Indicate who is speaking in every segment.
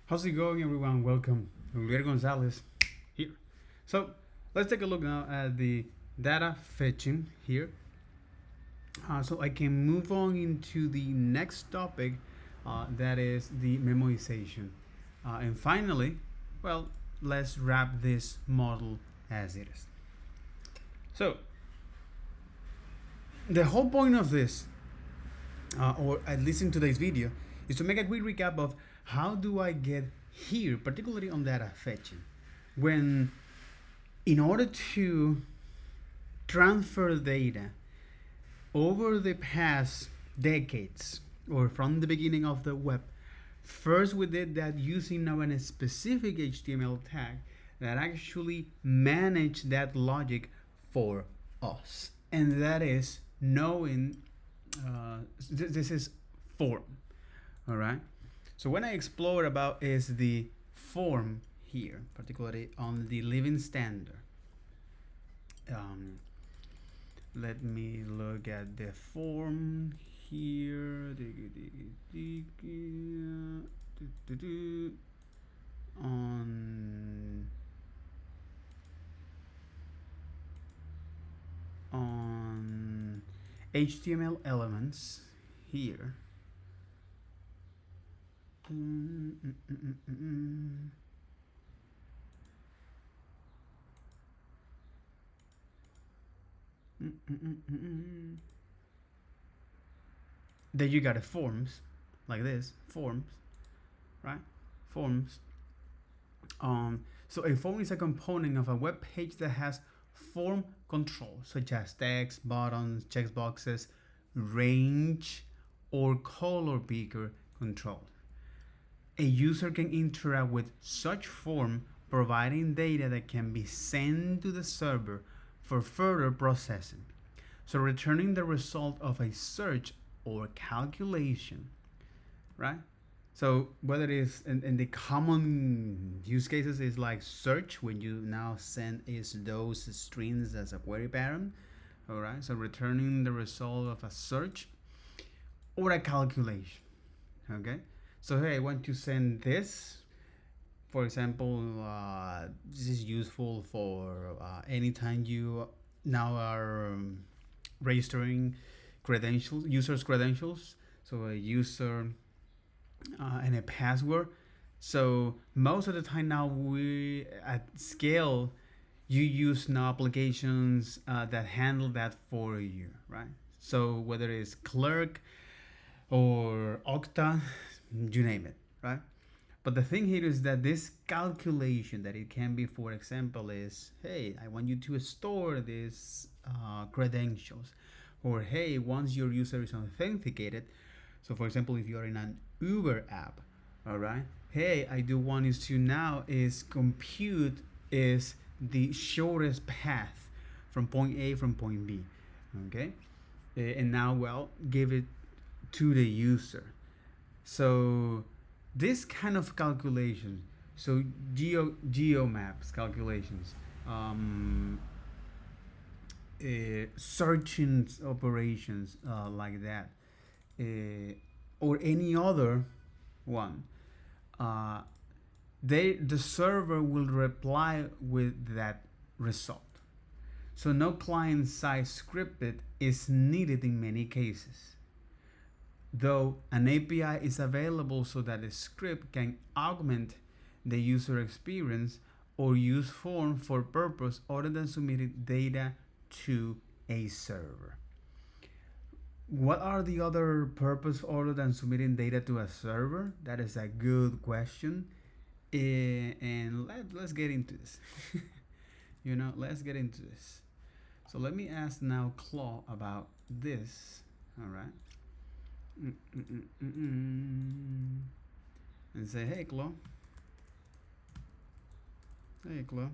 Speaker 1: How's it going, everyone? Welcome. Julier Gonzalez here. So let's take a look now at the data fetching here. So I can move on into the next topic, that is the memoization. And finally, well, let's wrap this model as it is. So the whole point of this, or at least in today's video, is to make a quick recap of how do I get here, particularly on data fetching, when in order to transfer data over the past decades or from the beginning of the web, first we did that using now a specific HTML tag that actually managed that logic for us, and that is knowing this is form. All right. So when I explore about is the form here, particularly on the living standard. Um, Let me look at the form here. On on HTML elements here. Then you got a forms like this, forms, right? Forms. So a form is a component of a web page that has form control, such as text, buttons, checkboxes, range, or color picker control. A user can interact with such form, providing data that can be sent to the server for further processing. So returning the result of a search or calculation, right? So whether it is in the common use cases is like search, when you now send is those strings as a query pattern, all right? So returning the result of a search or a calculation, okay? So hey, I want to send this. For example, this is useful for anytime you now are registering credentials, users' credentials. So a user and a password. So most of the time now we at scale you use now applications that handle that for you, right? So whether it's Clerk or Okta, you name it, right? But the thing here is that this calculation that it can be, for example, is hey, I want you to store these credentials, or hey, once your user is authenticated. So, for example, if you're in an Uber app, all right, hey, I do want is to now is compute is the shortest path from point A from point B, okay, and now well give it to the user. So this kind of calculation, so geo maps calculations, searching operations like that, or any other one, uh, the server will reply with that result. So no client-side scripted is needed in many cases, though an API is available so that a script can augment the user experience or use form for purpose other than submitting data to a server. What are the other purpose other than submitting data to a server? That is a good question. And let's get into this. Let's get into this. So let me ask now Claude about this. All right. And say, hey, Claude. Hey, Claude.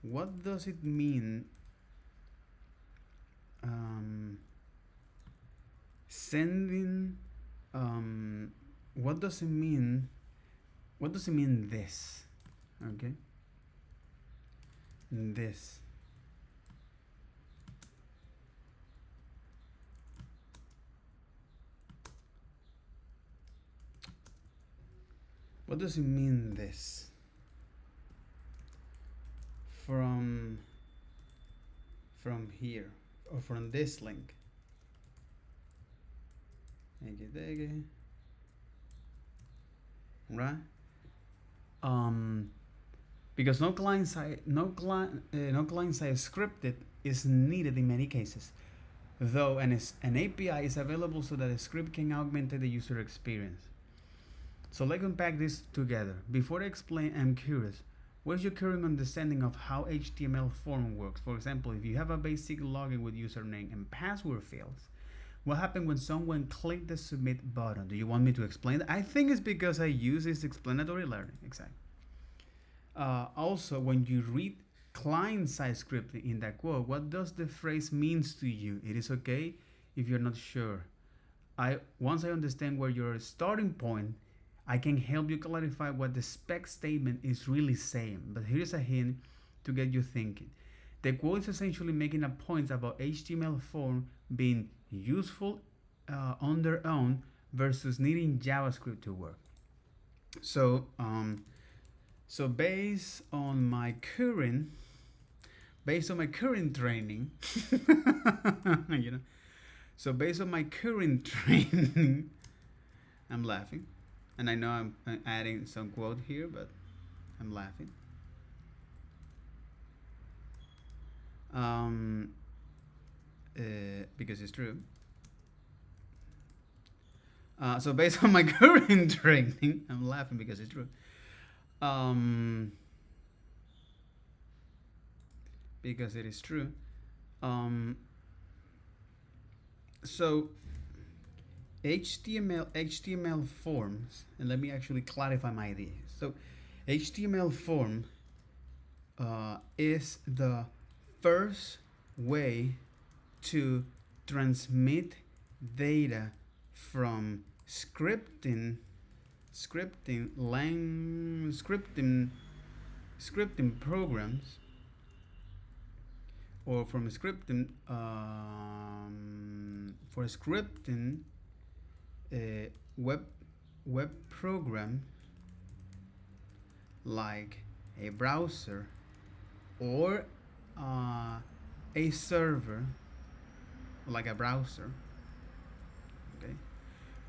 Speaker 1: What does it mean sending what does it mean this, okay, this, What does it mean this? From here, or from this link. Right? Because no client-side scripted is needed in many cases, though an API is available so that a script can augment the user experience. So let's unpack this together. Before I explain, I'm curious. What is your current understanding of how HTML form works? For example, if you have a basic login with username and password fields, what happens when someone clicks the submit button? Do you want me to explain that? I think it's because I use this explanatory learning. Exactly. Also, when you read client-side scripting in that quote, what does the phrase means to you? It is okay if you're not sure. Once I understand where your starting point, I can help you clarify what the spec statement is really saying. But here's a hint to get you thinking. The quote is essentially making a point about HTML form being useful on their own versus needing JavaScript to work. So, based on my current training, so based on my current training, I'm laughing, and I know I'm adding some quote here, but I'm laughing. Because it's true. So based on my current training, I'm laughing because it's true. Because it is true. So HTML forms, and let me actually clarify my idea. So HTML form is the first way to transmit data from scripting programs, or from scripting for scripting web program like a browser or a server like a browser, okay,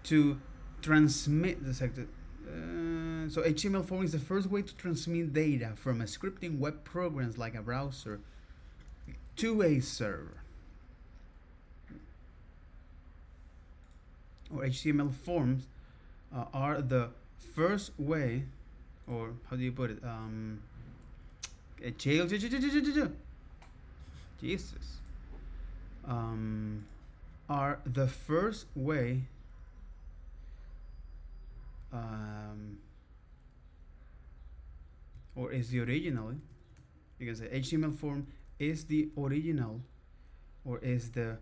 Speaker 1: to transmit the sector. So HTML form is the first way to transmit data from a scripting web programs like a browser to a server. Or HTML forms are the first way, or how do you put it? Jesus. Are the first way or is the original, because the HTML form is the original, or is the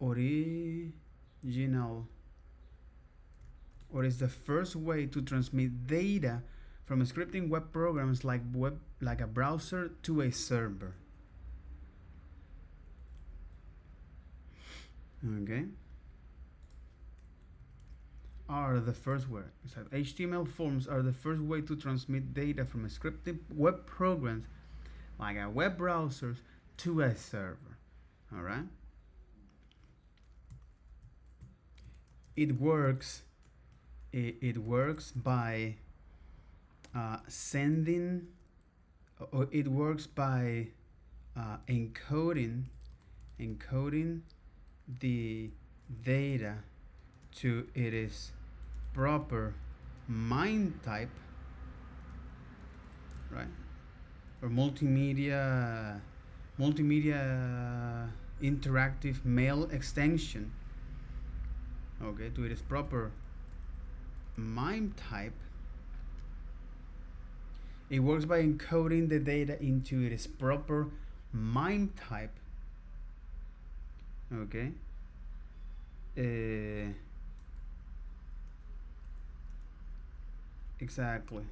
Speaker 1: original, or is the first way to transmit data from scripting web programs like a browser to a server. Okay. Are the first way. So HTML forms are the first way to transmit data from a scripted web programs like a web browsers to a server. All right. It works by sending, or it works by encoding the data to its proper MIME type, right? Or multimedia interactive mail extension, okay, to its proper MIME type. It works by encoding the data into its proper MIME type, okay. Exactly.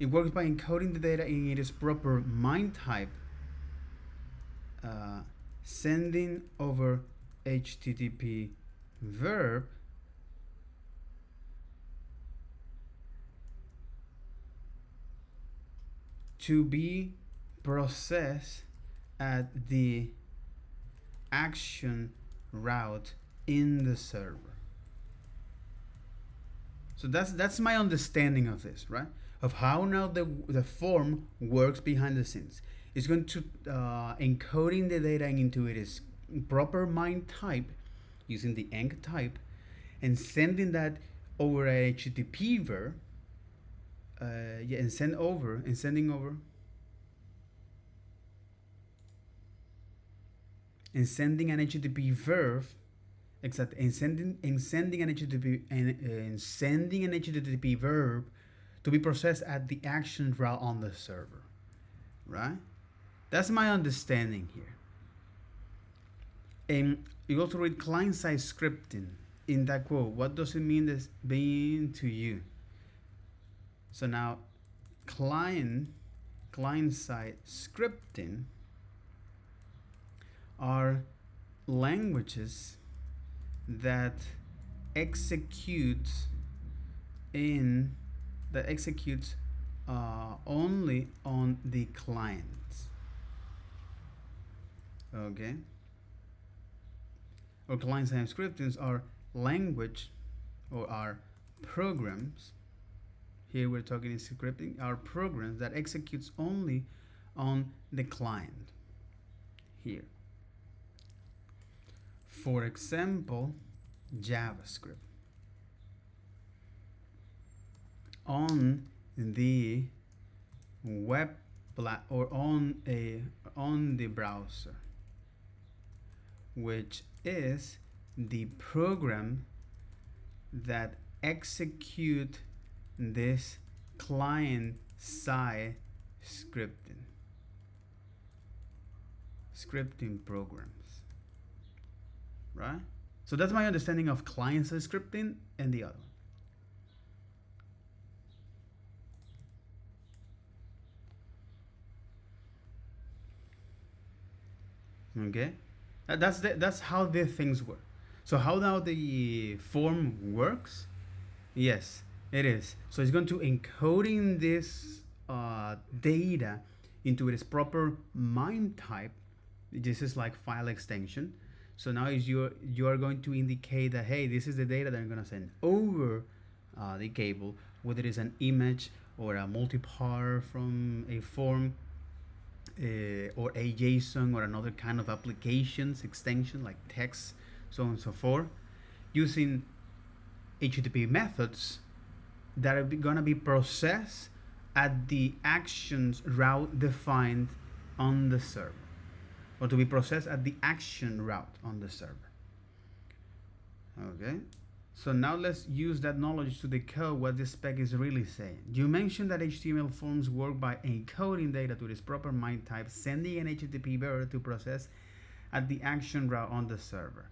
Speaker 1: It works by encoding the data in its proper MIME type, sending over HTTP verb to be processed at the action route in the server. So that's my understanding of this, right? Of how now the form works behind the scenes. It's going to encoding the data into its proper MIME type using the enc type and sending that over a HTTP verb. And sending over and sending an HTTP verb. Exactly, and sending an HTTP verb to be processed at the action route on the server, right? That's my understanding here. And you also read client-side scripting in that quote. What does it mean to you? So now, client-side scripting are languages that executes only on the client. Okay. Or client-side scriptings are language or are programs. Here we're talking in scripting are programs that executes only on the client. Here. For example, JavaScript. On the web or on the browser, which is the program that execute this client-side scripting programs, right? So that's my understanding of client-side scripting and the other one. Okay, that's how the things work. So how now the form works? Yes, it is. So it's going to encoding this data into its proper MIME type. This is like file extension. So now is you are going to indicate that, hey, this is the data that I'm going to send over the cable, whether it is an image or a multipart from a form or a JSON or another kind of applications extension like text, so on and so forth, using HTTP methods that are going to be processed at the actions route defined on the server, or to be processed at the action route on the server. Okay, so now let's use that knowledge to decode what this spec is really saying. You mentioned that HTML forms work by encoding data to its proper MIME type, sending an HTTP verb to process at the action route on the server.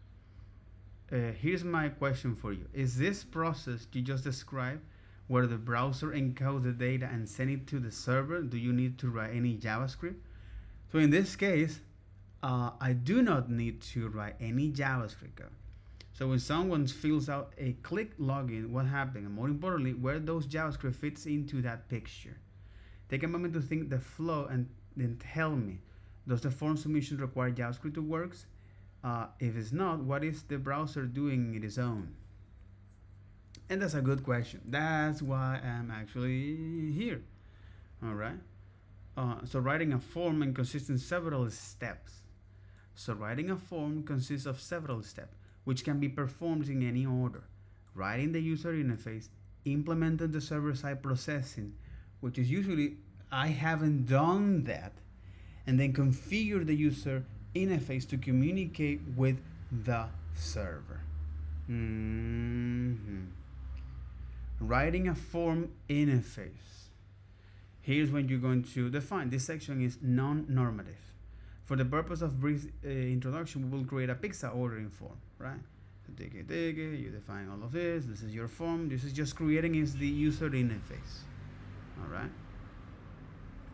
Speaker 1: Here's my question for you. Is this process you just described where the browser encodes the data and send it to the server? Do you need to write any JavaScript? So in this case, I do not need to write any JavaScript code. So when someone fills out a click login, what happened? And more importantly, where those JavaScript fits into that picture. Take a moment to think the flow and then tell me, does the form submission require JavaScript to work? If it's not, what is the browser doing in its own? And that's a good question. That's why I'm actually here. All right. So writing a form consists of several steps. Which can be performed in any order. Writing the user interface, implementing the server-side processing, which is usually I haven't done that, and then configure the user interface to communicate with the server. Writing a form interface. Here's when you're going to define. This section is non-normative. For the purpose of brief introduction, we will create a pixel ordering form, right? So you define all of this. This is your form. This is just creating is the user interface, all right?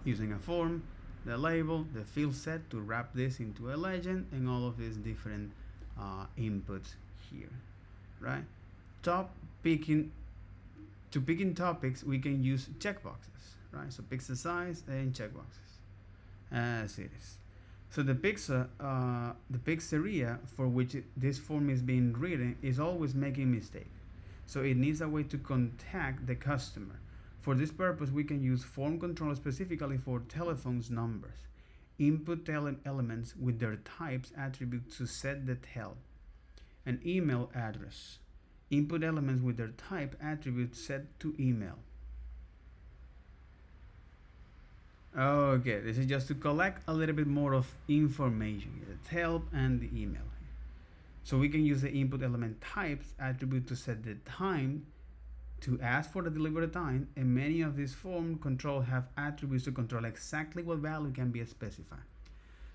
Speaker 1: Using a form, the label, the field set to wrap this into a legend, and all of these different inputs here, right? To picking topics, we can use checkboxes, right? So pixel size and checkboxes as it is. So the pixel area for which this form is being written is always making mistake. So it needs a way to contact the customer. For this purpose, we can use form control specifically for telephones numbers. Input elements with their types attribute to set the tel. An email address. Input elements with their type attribute set to email. Okay, this is just to collect a little bit more of information, the tel and the email. So we can use the input element types attribute to set the time, to ask for the delivery time, and many of these form control have attributes to control exactly what value can be specified.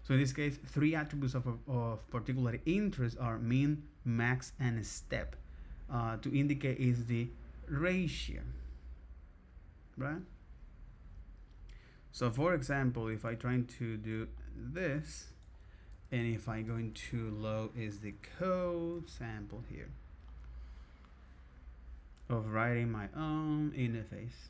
Speaker 1: So in this case, 3 attributes of particular interest are min, max, and step. To indicate is the ratio, right? So for example, if I try to do this, and if I go into load is the code sample here of writing my own interface.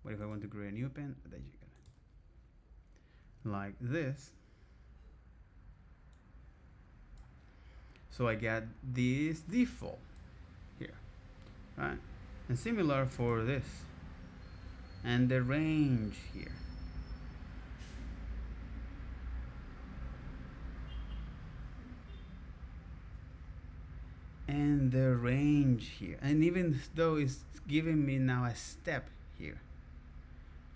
Speaker 1: What if I want to create a new pen? There you go. Like this. So I get this default here, right? And similar for this. And the range here. And the range here. And even though it's giving me now a step here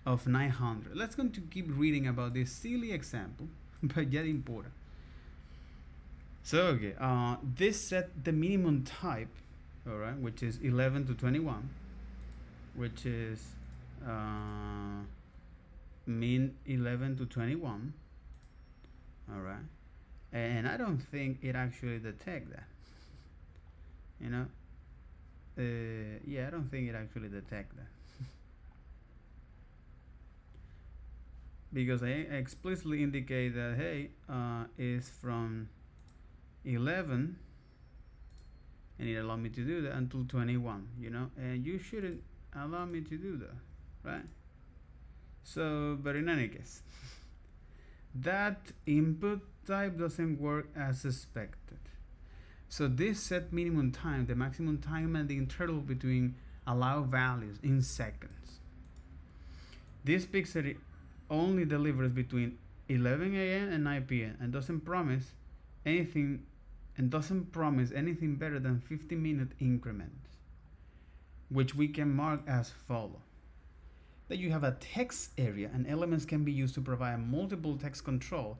Speaker 1: of 900. Let's going to keep reading about this silly example, but yet important. So okay, this set the minimum type, all right, which is 11 to 21, which is min 11 to 21, all right, and I don't think it actually detect that, you know. Yeah, I don't think it actually detect that. Because I explicitly indicate that, hey, is from 11, and it allowed me to do that until 21, you know, and you shouldn't allow me to do that, right? So, but in any case, that input type doesn't work as expected. So this set minimum time, the maximum time, and the interval between allowed values in seconds. This pixel only delivers between 11 a.m. and 9 p.m. and doesn't promise anything better than 50-minute increments, which we can mark as follow. That you have a text area and elements can be used to provide multiple text control.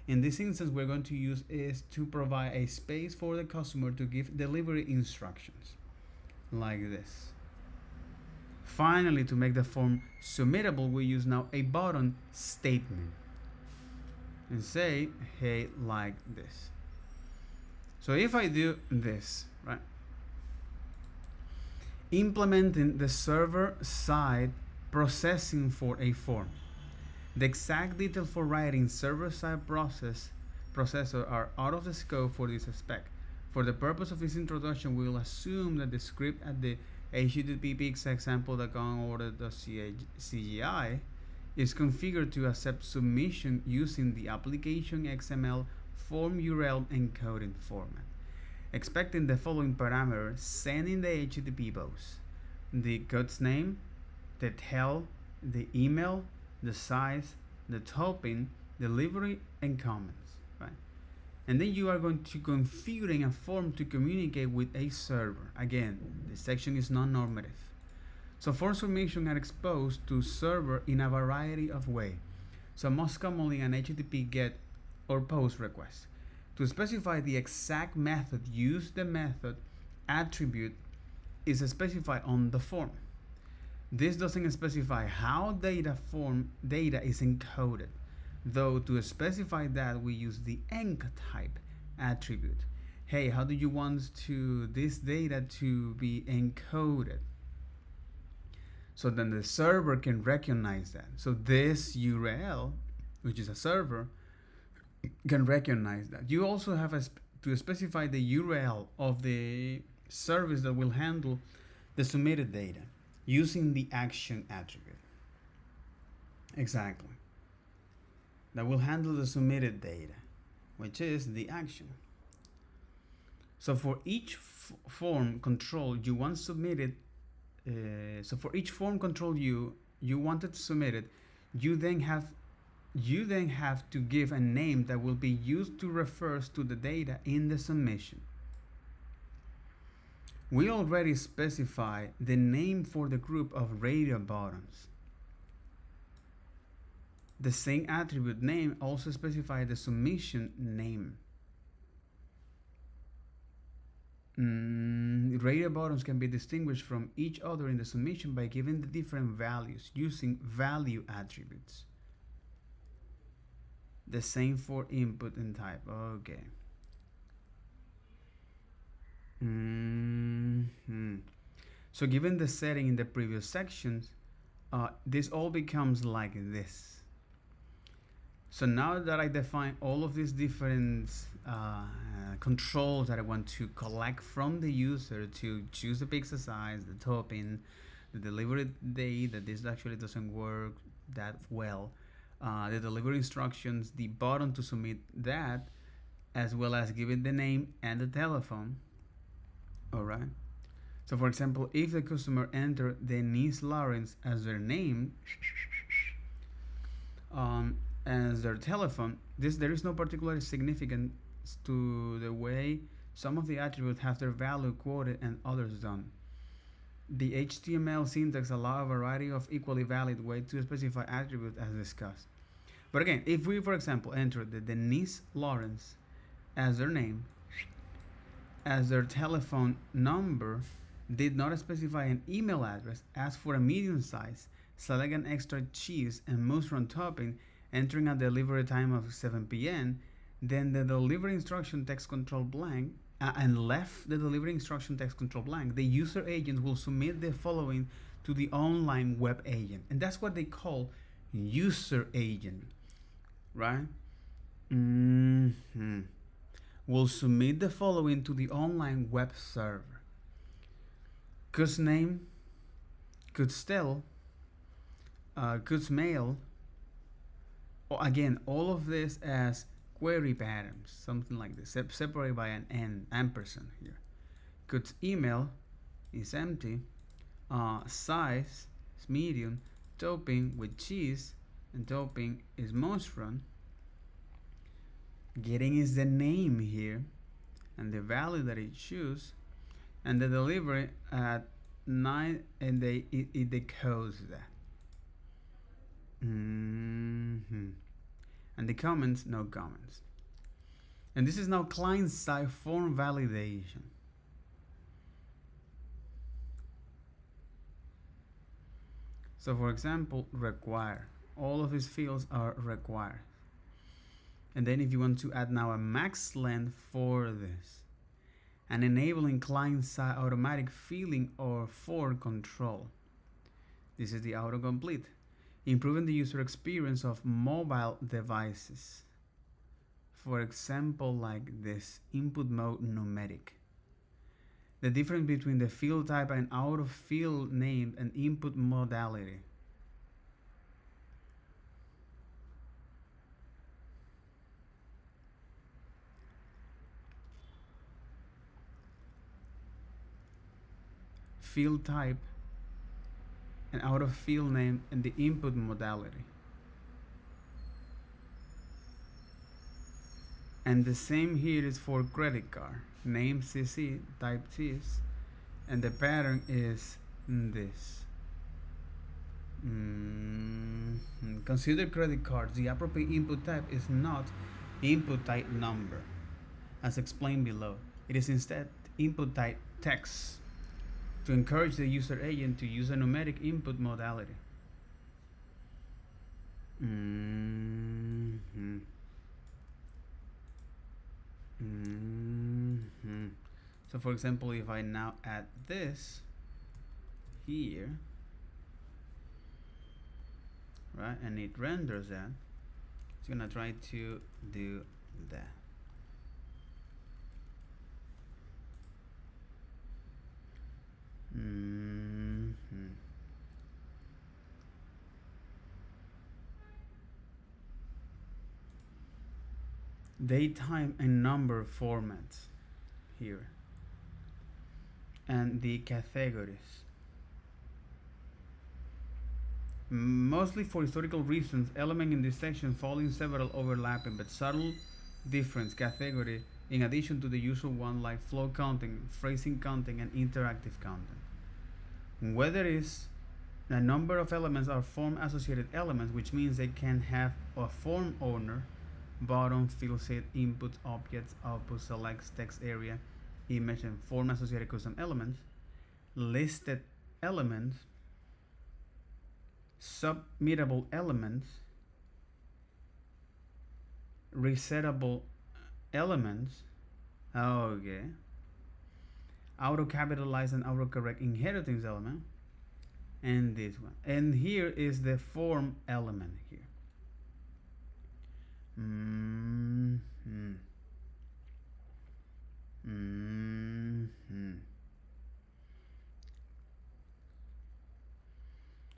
Speaker 1: In this instance, we're going to use is to provide a space for the customer to give delivery instructions like this. Finally, to make the form submittable, we use now a button statement and say, hey, like this. So if I do this, right, implementing the server-side processing for a form, the exact details for writing server-side processor are out of the scope for this spec. For the purpose of this introduction, we will assume that the script at the http://example.conorder.cgi is configured to accept submission using the application XML form URL encoding format, expecting the following parameters, sending the HTTP box, the code's name, the tel, the email, the size, the topping, delivery, and comments, right? And then you are going to configuring a form to communicate with a server. Again, this section is non-normative. So form submission are exposed to server in a variety of ways. So most commonly an HTTP GET or POST request. To specify the exact method used, the method attribute is specified on the form. This doesn't specify how data is encoded, though to specify that we use the enctype attribute. Hey, how do you want this data to be encoded? So then the server can recognize that. So this URL, which is a server, can recognize that. You also have to specify the URL of the service that will handle the submitted data using the action attribute. Exactly. That will handle the submitted data, which is the action. So for each form control you want submitted, so for each form control you wanted to submit it, you then have to give a name that will be used to refer to the data in the submission. We already specify the name for the group of radio buttons. The same attribute name also specifies the submission name. Radio buttons can be distinguished from each other in the submission by giving the different values using value attributes. The same for input and type. Okay. So given the setting in the previous sections, this all becomes like this. So now that I define all of these different controls that I want to collect from the user to choose the pixel size, the topping, the delivery date, that this actually doesn't work that well, the delivery instructions, the button to submit that, as well as giving the name and the telephone. All right. So for example, if the customer entered Denise Lawrence as their name, as their telephone, there is no particular significance to the way some of the attributes have their value quoted and others don't. The HTML syntax allows a variety of equally valid ways to specify attributes as discussed. But again, if we, for example, enter the Denise Lawrence as their name, as their telephone number, did not specify an email address, ask for a medium size, select an extra cheese and mushroom topping, entering a delivery time of 7 p.m., then the delivery instruction text control blank, and left the delivery instruction text control blank, the user agent will submit the following to the online web agent. And that's what they call user agent, right? Will submit the following to the online web server. Goods name, goods tell, goods mail. Again, all of this as query patterns, something like this, separated by an ampersand here. Goods email is empty, size is medium, topping with cheese, and topping is mushroom. Getting is the name here, and the value that it chooses, and the delivery at 9, and it decodes that. And the comments, no comments. And this is now client-side form validation. So for example, require. All of these fields are required. And then if you want to add now a max length for this, and enabling client-side automatic filling or for control. This is the autocomplete. Improving the user experience of mobile devices. For example, like this, input mode numeric. The difference between the field type and out of field name and input modality. Field type and out of field name and the input modality. And the same here is for credit card. Name CC, type this, and the pattern is this. Consider credit cards. The appropriate input type is not input type number, as explained below. It is instead input type text, to encourage the user agent to use a numeric input modality. So for example, if I now add this here, right, and it renders that, it's gonna try to do that. datetime and number formats here, and the categories. Mostly for historical reasons, elements in this section fall in several overlapping but subtle difference category in addition to the usual one like flow counting, phrasing counting, and interactive content. Whether it is a number of elements are form associated elements, which means they can have a form owner, button, field set, input, objects, output, selects, text area, image, and form associated custom elements, listed elements, submittable elements, resettable elements, okay, auto capitalize and auto correct inheritance element, and this one. And here is the form element here.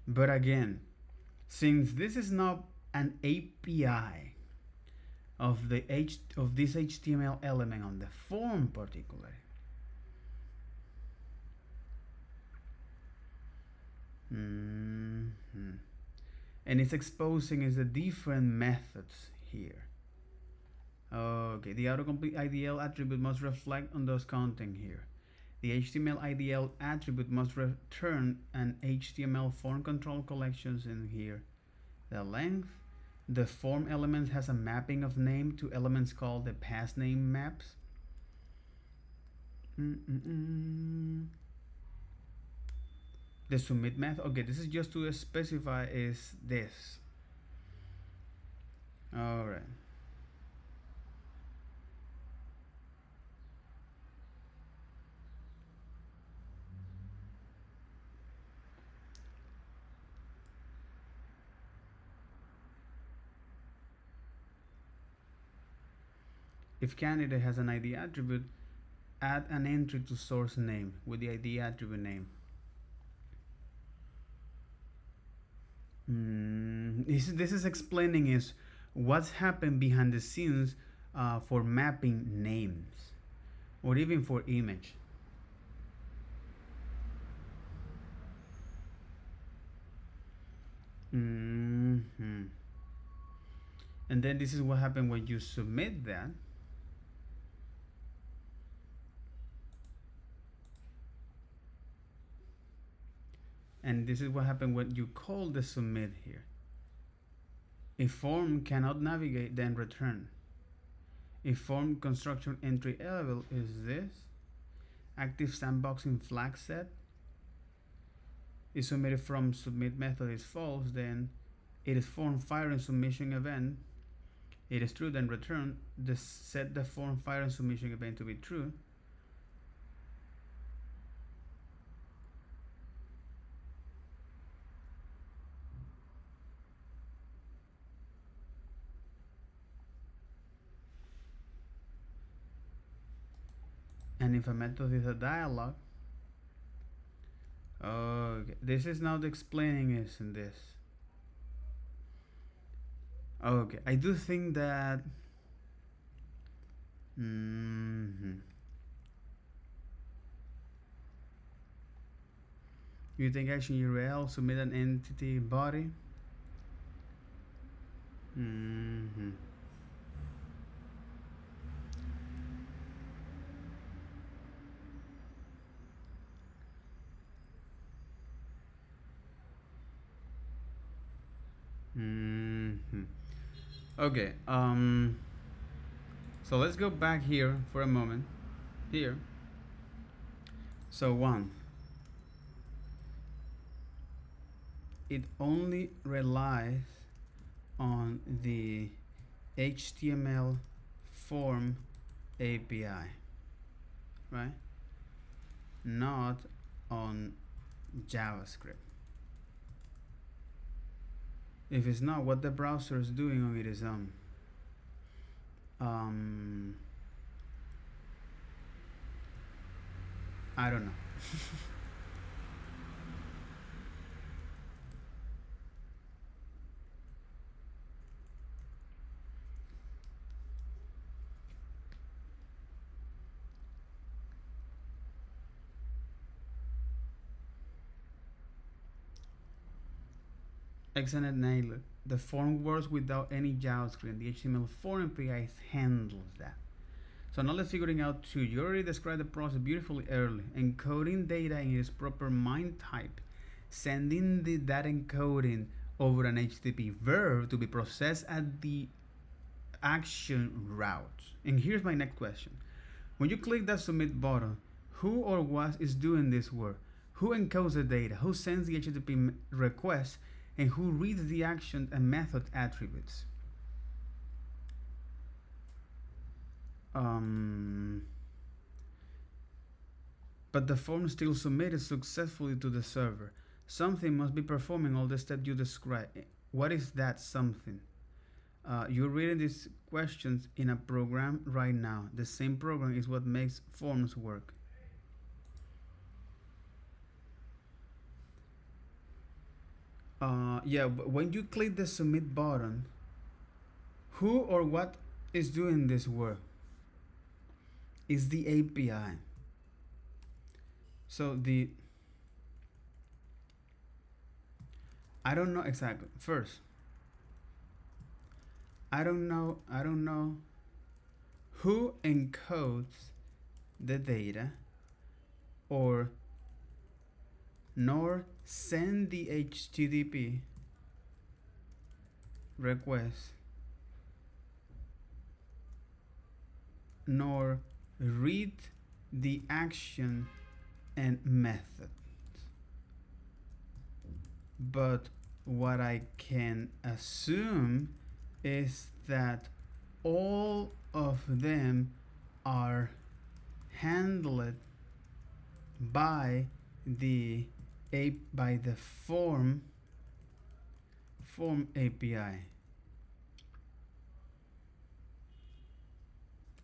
Speaker 1: But again, since this is not an API of the of this HTML element on the form particularly, and it's exposing is the different methods here. Okay, the autocomplete IDL attribute must reflect on those content here. The HTML IDL attribute must return an HTML form control collections in here. The length, the form element has a mapping of name to elements called the pass name maps. The submit method, okay, this is just to specify is this. All right. If candidate has an ID attribute, add an entry to source name with the ID attribute name. This is explaining is what's happened behind the scenes for mapping names or even for image. And then this is what happened when you submit that. And this is what happened when you call the submit here. If form cannot navigate, then return. If form construction entry level is this, active sandboxing flag set is submitted from submit method is false, then it is form fire and submission event. It is true, then return set the form fire and submission event to be true. And if a method is a dialog, okay, this is now the explaining is in this. Okay, I do think that you think action URL submit an entity body. Okay, so let's go back here for a moment. Here, so one, it only relies on the HTML form API, right? Not on JavaScript. If it's not, what the browser is doing on its own. I don't know. Excellent, Naylor. The form works without any JavaScript. The HTML form API handles that. So now let's figuring out two. You already described the process beautifully early. Encoding data in its proper MIME type, sending that encoding over an HTTP verb to be processed at the action route. And here's my next question. When you click that submit button, who or what is doing this work? Who encodes the data? Who sends the HTTP request? And who reads the action and method attributes? But the form still submitted successfully to the server. Something must be performing all the steps you described. What is that something? You're reading these questions in a program right now. The same program is what makes forms work. Yeah, but when you click the submit button, who or what is doing this work? Is the API. So I don't know exactly. First, I don't know who encodes the data or nor send the HTTP request nor read the action and method. But what I can assume is that all of them are handled by the form API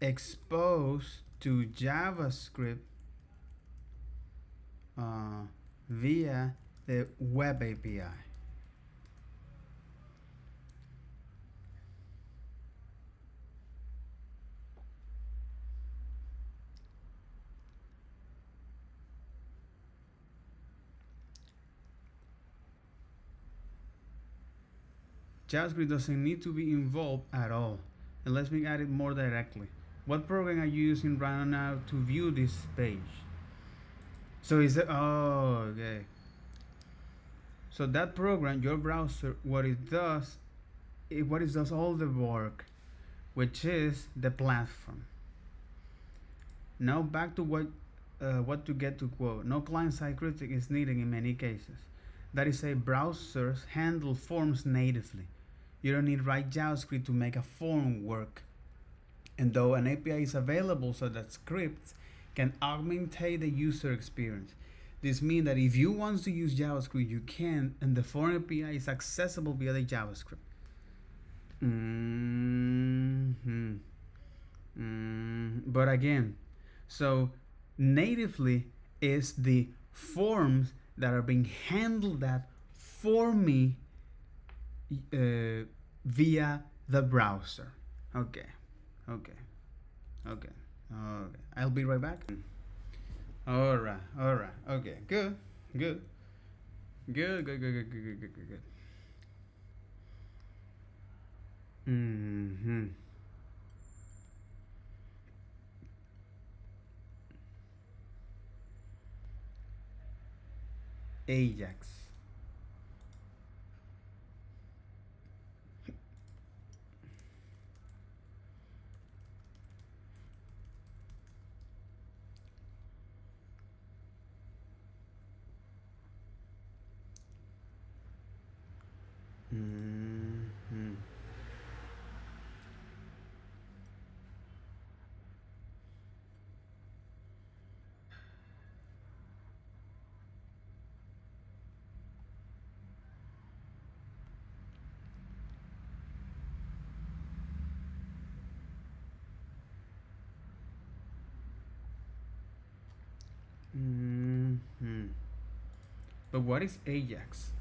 Speaker 1: exposed to JavaScript via the web API. JavaScript doesn't need to be involved at all. And let me add it more directly. What program are you using right now to view this page? So is it, oh, okay. So that program, your browser, what it does all the work, which is the platform. Now back to what to get to quote. No client-side critic is needed in many cases. That is, browsers handle forms natively. You don't need write JavaScript to make a form work. And though an API is available so that scripts can augmentate the user experience. This means that if you want to use JavaScript, you can, and the form API is accessible via the JavaScript. But again, so natively is the forms that are being handled that for me via the browser. Okay. I'll be right back. All right. Okay. Good. Ajax. But what is Ajax?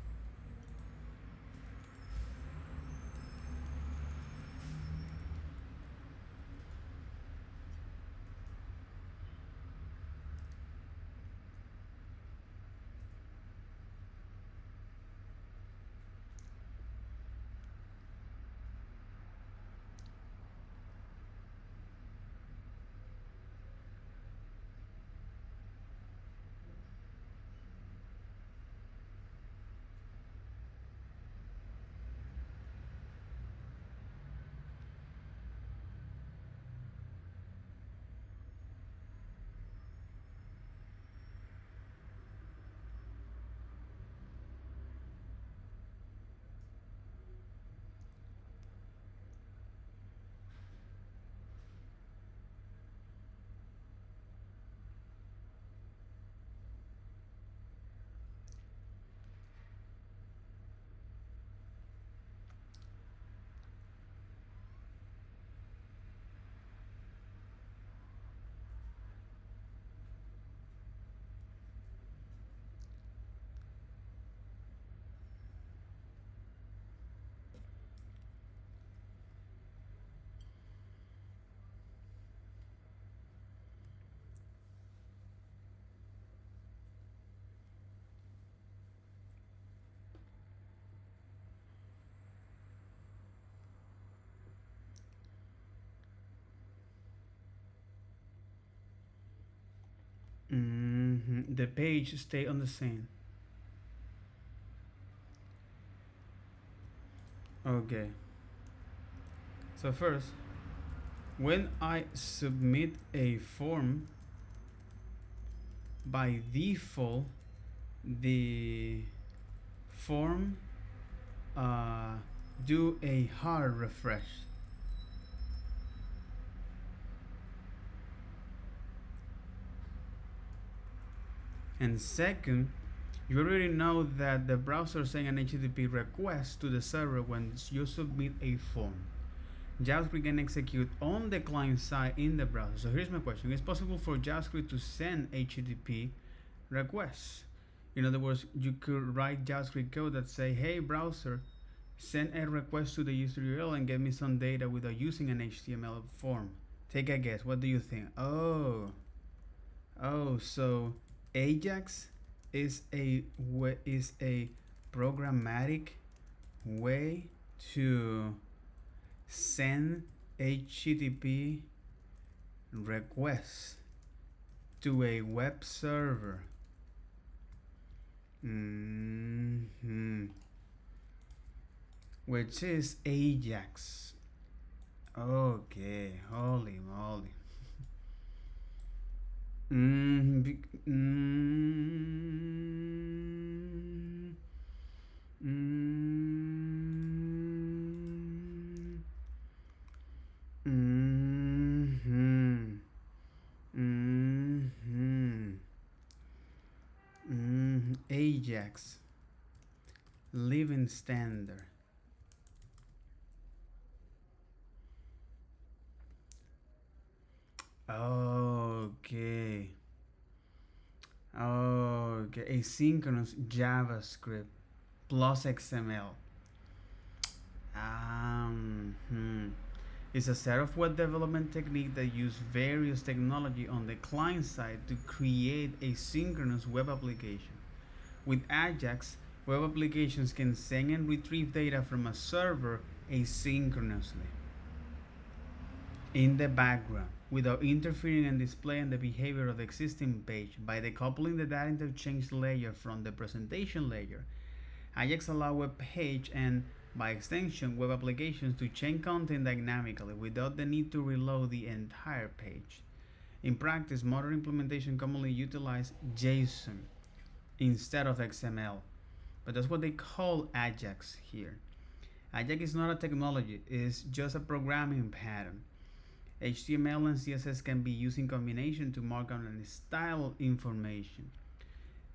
Speaker 1: The page stay on the same. Okay. So first, when I submit a form, by default, the form do a hard refresh. And second, you already know that the browser sends an HTTP request to the server when you submit a form. JavaScript can execute on the client side in the browser. So here's my question. Is it possible for JavaScript to send HTTP requests? In other words, you could write JavaScript code that say, hey browser, send a request to the user URL and get me some data without using an HTML form. Take a guess. What do you think? Oh, so Ajax is a programmatic way to send HTTP requests to a web server. Which is Ajax. Okay, holy moly. Be- mm, mm, mhm, mhm, Ajax, living standard. Okay. Okay. Asynchronous JavaScript plus XML. It's a set of web development techniques that use various technology on the client side to create a synchronous web application. With Ajax, web applications can send and retrieve data from a server asynchronously in the background without interfering and displaying the behavior of the existing page. By decoupling the data interchange layer from the presentation layer, Ajax allows web page and, by extension, web applications to change content dynamically without the need to reload the entire page. In practice, modern implementation commonly utilize JSON instead of XML, but that's what they call Ajax here. Ajax is not a technology, it's just a programming pattern. HTML and CSS can be used in combination to mark on and style information.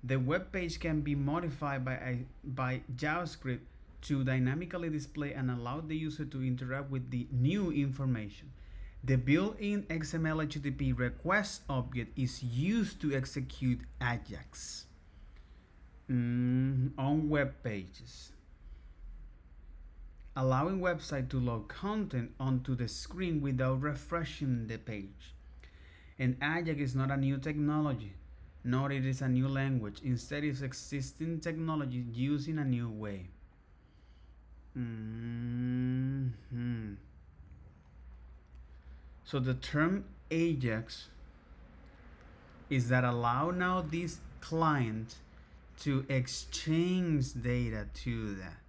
Speaker 1: The web page can be modified by JavaScript to dynamically display and allow the user to interact with the new information. The built-in XML HTTP request object is used to execute Ajax on web pages, allowing website to load content onto the screen without refreshing the page. And Ajax is not a new technology, nor it is a new language. Instead, it's existing technology used in a new way. So the term Ajax is that allow now this client to exchange data to that.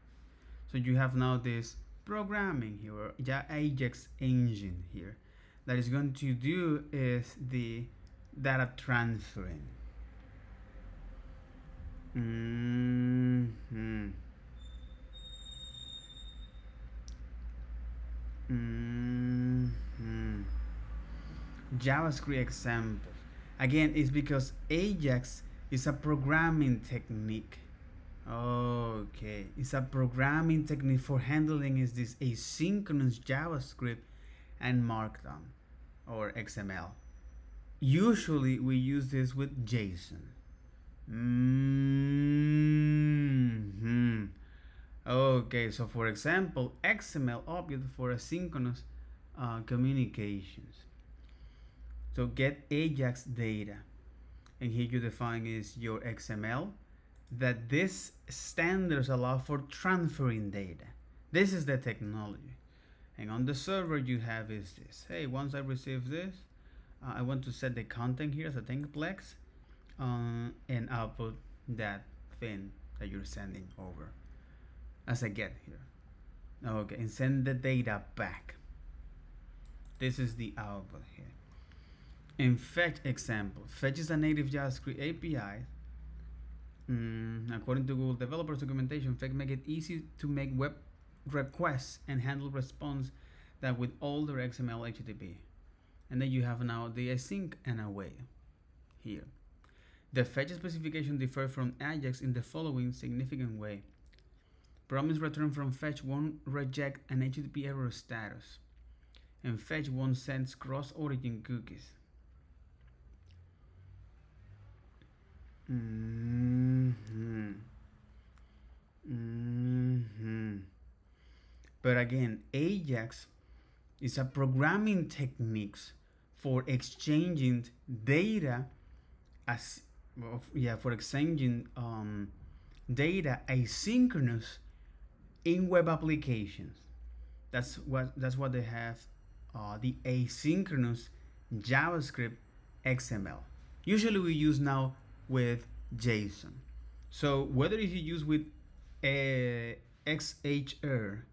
Speaker 1: So you have now this programming here, or Ajax engine here, that is going to do is the data transferring. JavaScript example. Again, it's because Ajax is a programming technique. Okay, it's a programming technique for handling is this asynchronous JavaScript and Markdown or XML. Usually we use this with JSON. Okay, so for example, XML object for asynchronous communications. So get Ajax data, and here you define is your XML, that this standards allow for transferring data. This is the technology. And on the server you have is this. Hey, once I receive this, I want to set the content here as a templex. and output that thing that you're sending over as a get here. Okay, and send the data back. This is the output here. In fetch example, fetch is a native JavaScript API. According to Google developers documentation, fetch make it easy to make web requests and handle response that with older XML HTTP. And then you have now the async and await here. The fetch specification differs from Ajax in the following significant way. Promise return from fetch won't reject an HTTP error status, and fetch won't send cross-origin cookies. But again, Ajax is a programming techniques for exchanging data as for exchanging data asynchronous in web applications. That's what they have, the asynchronous JavaScript XML. Usually we use now with JSON. So whether if you use with a XHR,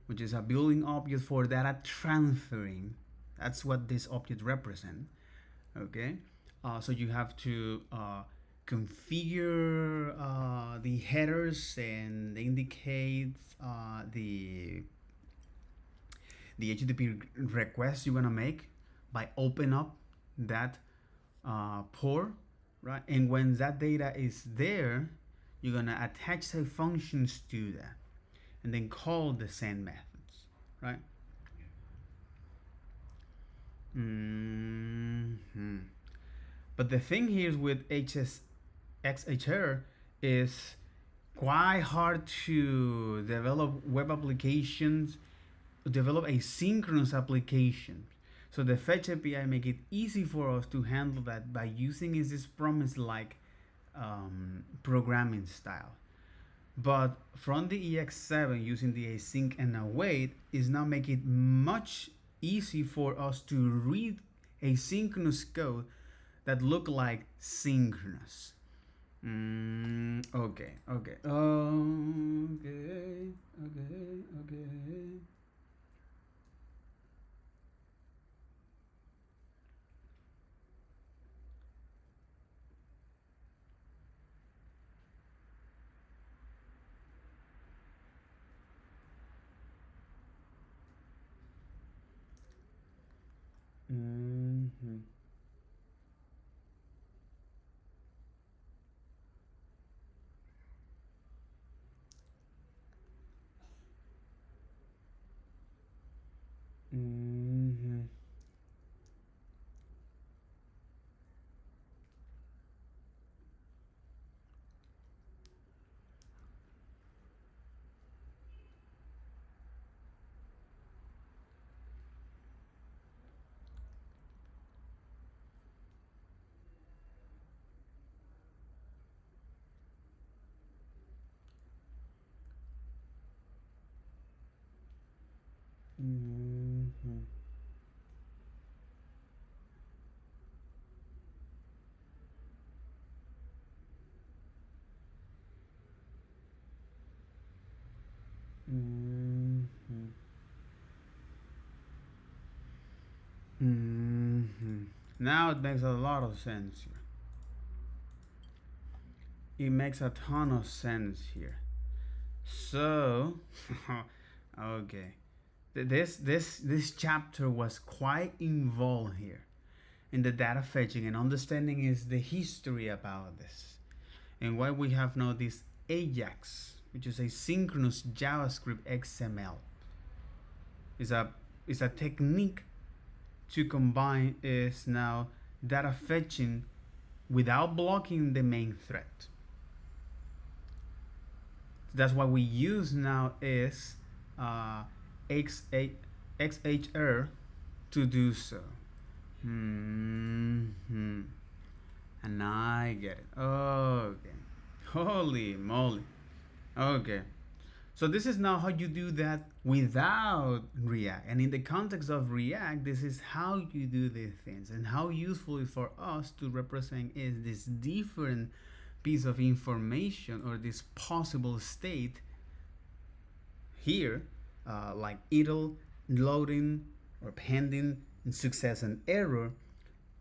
Speaker 1: which is a building object for data transferring, that's what this object represent. Okay, so you have to configure the headers and indicate the HTTP request you're gonna make by open up that port, right? And when that data is there, you're gonna attach the functions to that, and then call the send methods, right? But the thing here is with XHR is quite hard to develop web applications, develop asynchronous applications. So the fetch API make it easy for us to handle that by using this promise-like programming style. But from the EX7 using the async and await is now make it much easy for us to read asynchronous code that look like synchronous. Okay. Now it makes a lot of sense here. It makes a ton of sense here. So, okay, this chapter was quite involved here in the data fetching and understanding is the history about this and why we have now this Ajax, which is a synchronous JavaScript XML. Is a technique to combine is now data fetching without blocking the main thread. That's what we use now is XHR to do so. And I get it. Okay. Holy moly. Okay. So this is now how you do that without React. And in the context of React, this is how you do these things and how useful it for us to represent is this different piece of information or this possible state here, like idle, loading, or pending, and success and error.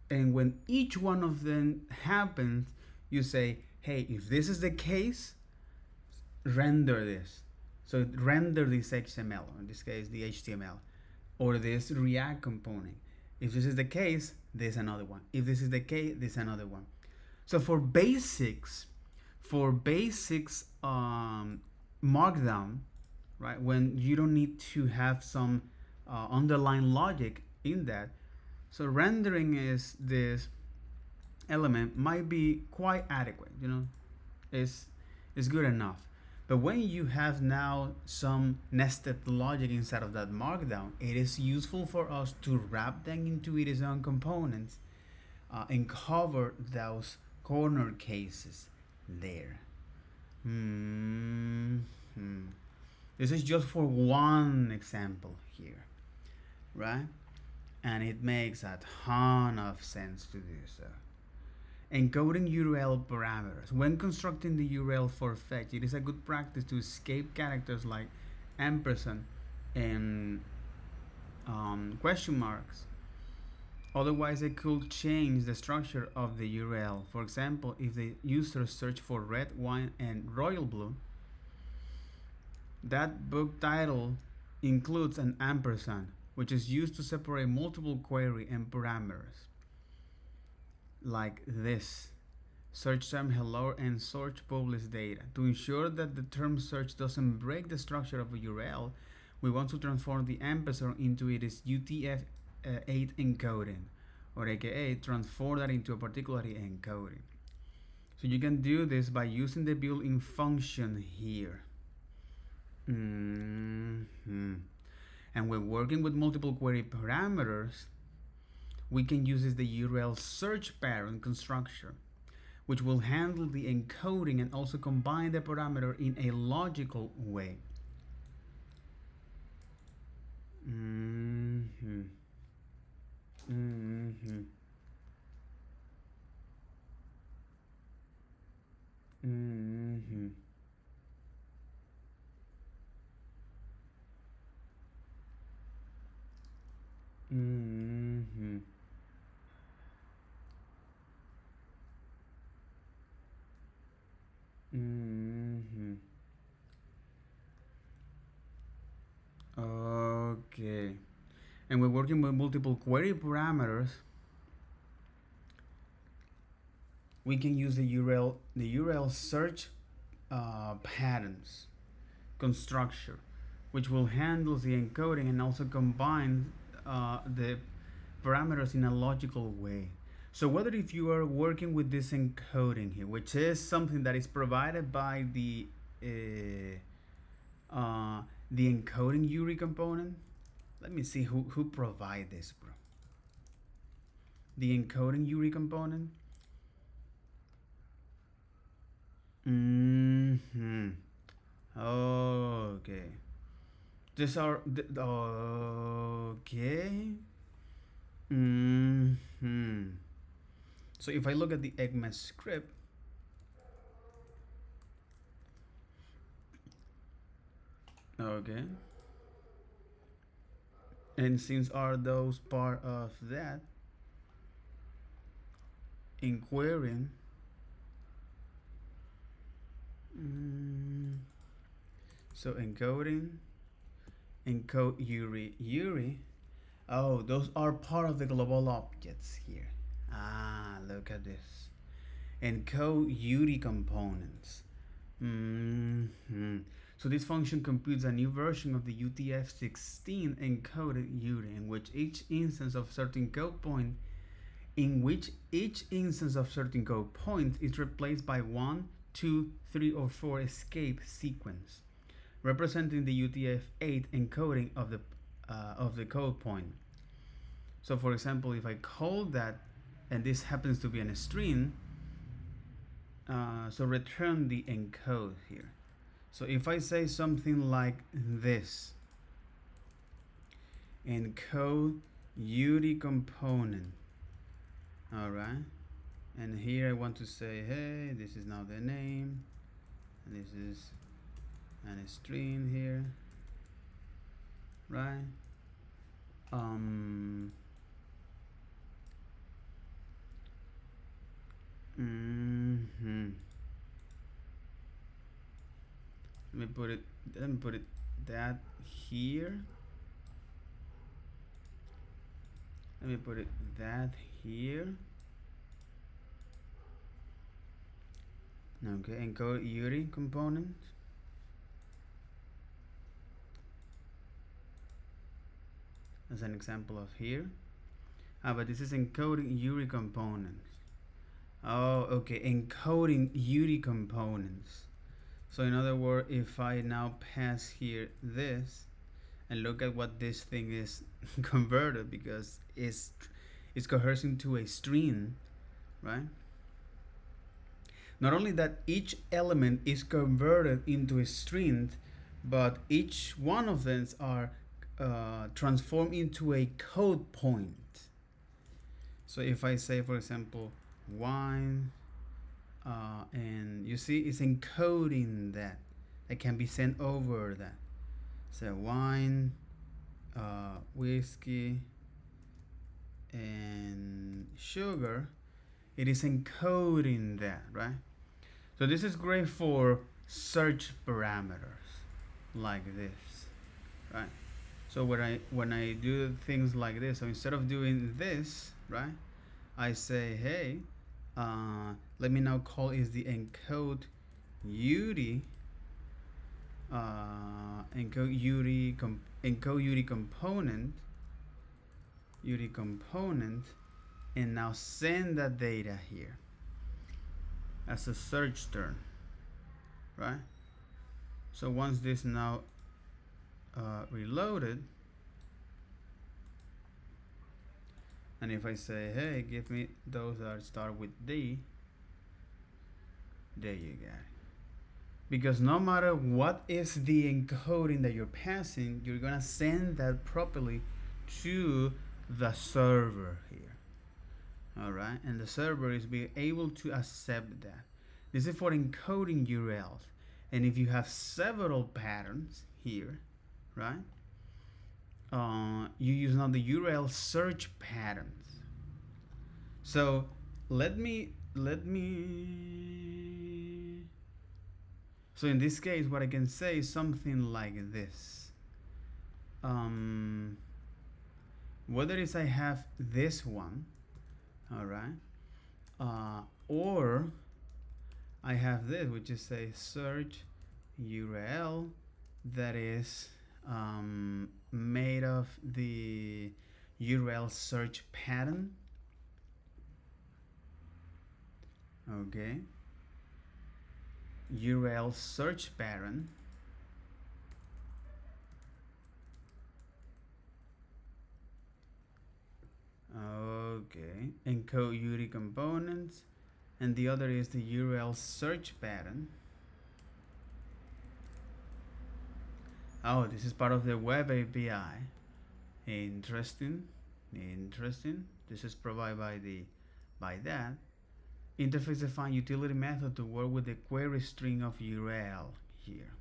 Speaker 1: And when each one of them happens, you say, hey, if this is the case, render this. So render this XML, in this case the HTML, or this React component. If this is the case, there's another one. If this is the case, there's another one. So for basics Markdown, right? When you don't need to have some underlying logic in that. So rendering is this element might be quite adequate, you know, is good enough. But when you have now some nested logic inside of that Markdown, it is useful for us to wrap them into its own components and cover those corner cases there. This is just for one example here, right? And it makes a ton of sense to do so. Encoding URL parameters. When constructing the URL for fetch, it is a good practice to escape characters like ampersand and question marks. Otherwise, it could change the structure of the URL. For example, if the user search for red wine and royal blue, that book title includes an ampersand, which is used to separate multiple query and parameters. Like this. Search term hello and search published data. To ensure that the term search doesn't break the structure of a URL, we want to transform the ampersand into its UTF-8 encoding, or aka transform that into a particular encoding. So you can do this by using the built-in function here. And when working with multiple query parameters, we can use the URL search parent constructor, which will handle the encoding and also combine the parameter in a logical way. Okay. And we're working with multiple query parameters. We can use the URL search patterns constructor, which will handle the encoding and also combine the parameters in a logical way. So whether if you are working with this encoding here, which is something that is provided by the encoding URI component. Let me see who provide this, bro. The encoding URI component. Okay. These are okay. So if I look at the ECMAScript, okay, and since are those part of that in querying, so encoding, encode URI. Oh, those are part of the global objects here. Ah, look at this. Encode URI components. So this function computes a new version of the UTF-16 encoded URI in which each instance of certain code point is replaced by 1, 2, 3, or 4 escape sequence, representing the UTF-8 encoding of the code point. So for example, if I call that, and this happens to be a string, so return the encode here. So if I say something like this, encode UD component, all right, and here I want to say, hey, this is now the name, and this is a string here, right? Let me put it that here. Let me put it that here. Okay, encode UD component. As an example of here. But this is encoding UD components. Oh, okay, encoding UD components. So in other words, if I now pass here this, and look at what this thing is converted, because it's coercing to a string, right? Not only that each element is converted into a string, but each one of them are transformed into a code point. So if I say, for example, wine, and you see it's encoding that, it can be sent over that. So wine, whiskey, and sugar, it is encoding that, right? So this is great for search parameters like this, right? So when I do things like this, so instead of doing this, right, I say, hey, let me now call is the encode UD encode UD component, and now send that data here as a search term, right? So once this now reloaded, and if I say, hey, give me those that start with D, there you go. Because no matter what is the encoding that you're passing, you're gonna send that properly to the server here. All right, and the server is being able to accept that. This is for encoding URLs, and if you have several patterns here, right, you use now the URL search patterns. So let me so in this case, what I can say is something like this. Whether it's I have this one, all right, or I have this, which is a search URL that is made of the URL search pattern. Okay, URL search pattern. Okay, encode UD components, and the other is the URL search pattern. Oh, this is part of the web API. Interesting. This is provided by that. Interface define utility method to work with the query string of URL here.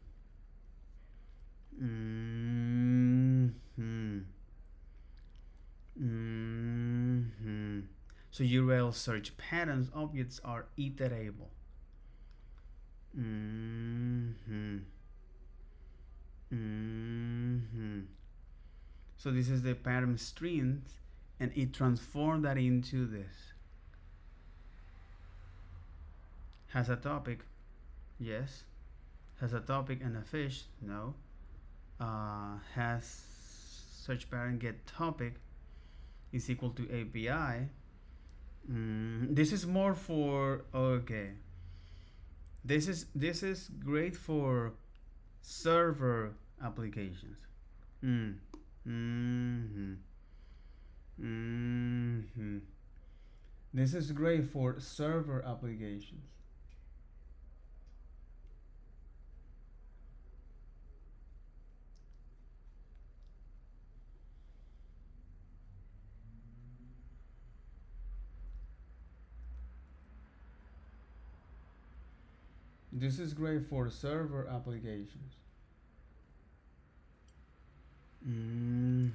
Speaker 1: So URL search patterns objects are iterable. So this is the pattern string, and it transformed that into this. Has a topic, yes. Has a topic and a fish, no. Has search pattern get topic is equal to API. This is more for, okay, this is great for server applications. This is great for server applications. This is great for server applications. Hmm.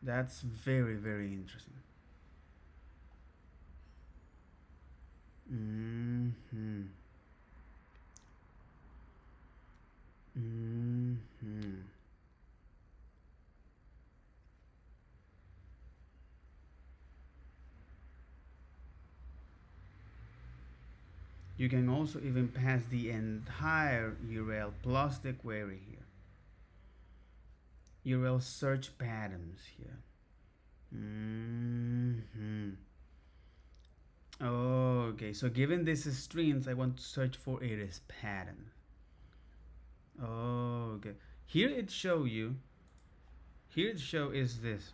Speaker 1: That's very, very interesting. Hmm. Hmm. You can also even pass the entire URL plus the query here. URL search patterns here. Okay, so given this strings, I want to search for its pattern. Okay, here it show you. Here it show is this.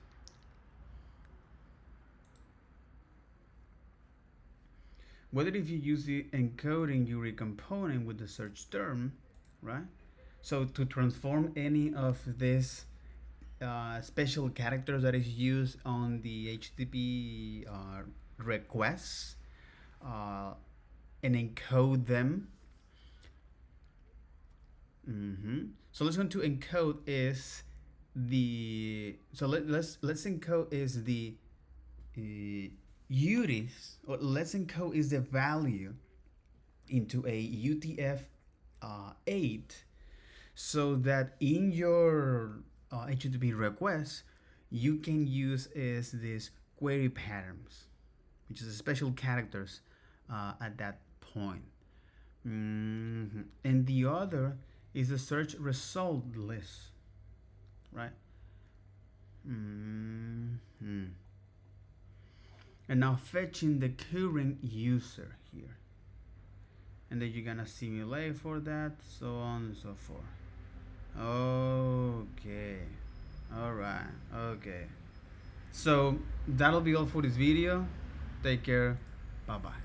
Speaker 1: Whether if you use the encoding URI component with the search term, right? So to transform any of this special characters that is used on the HTTP requests and encode them. So let's go to encode is the let's encode is the UDIs, or let's encode is the value into a UTF-8 so that in your HTTP request you can use is this query patterns, which is special characters at that point. And the other is the search result list, right? And now fetching the current user here, and then you're gonna simulate for that, so on and so forth. Okay, all right, okay, so that'll be all for this video. Take care, bye bye.